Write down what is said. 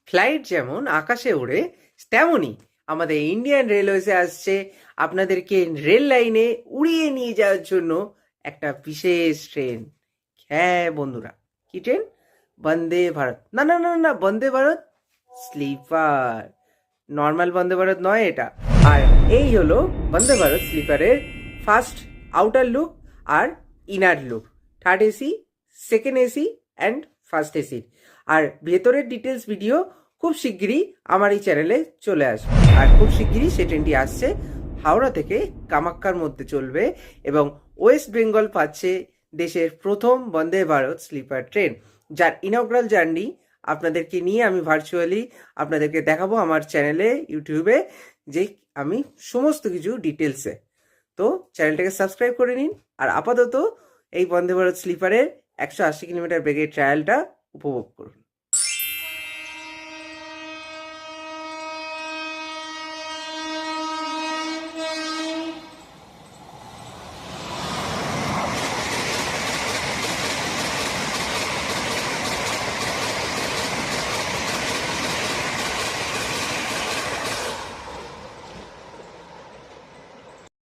Flight যেমন আকাশে ওড়ে, তেমনই আমাদের ইন্ডিয়ান রেলওয়েজে আসছে আপনাদেরকে রেল লাইনে উড়িয়ে নিয়ে যাওয়ার জন্য একটা বিশেষ ট্রেন। হ্যাঁ বন্ধুরা, কি ট্রেন? বন্দে ভারত। না না না না, বন্দে ভারত স্লিপার, নর্মাল বন্দে ভারত নয় এটা। আর এই হলো বন্দে ভারত স্লিপারের ফার্স্ট আউটার লুক আর inner look, third AC, second AC and first এসির। আর ভেতরের ডিটেলস ভিডিও খুব শিগগিরই আমার এই চ্যানেলে চলে আসবে। আর খুব শিগগিরই সে ট্রেনটি আসছে, হাওড়া থেকে কামাক্কার মধ্যে চলবে এবং ওয়েস্ট বেঙ্গল পাচ্ছে দেশের প্রথম বন্দে ভারত স্লিপার ট্রেন, যার ইনগ্রাল জার্নি আপনাদেরকে নিয়ে আমি ভার্চুয়ালি আপনাদেরকে দেখাবো আমার চ্যানেলে ইউটিউবে, যে আমি সমস্ত কিছু ডিটেলসে। তো চ্যানেলটাকে সাবস্ক্রাইব করে নিন আর আপাতত এই বন্দে ভারত স্লিপারের 180 কিলোমিটার বেগের ট্রায়ালটা উপভোগ করুন।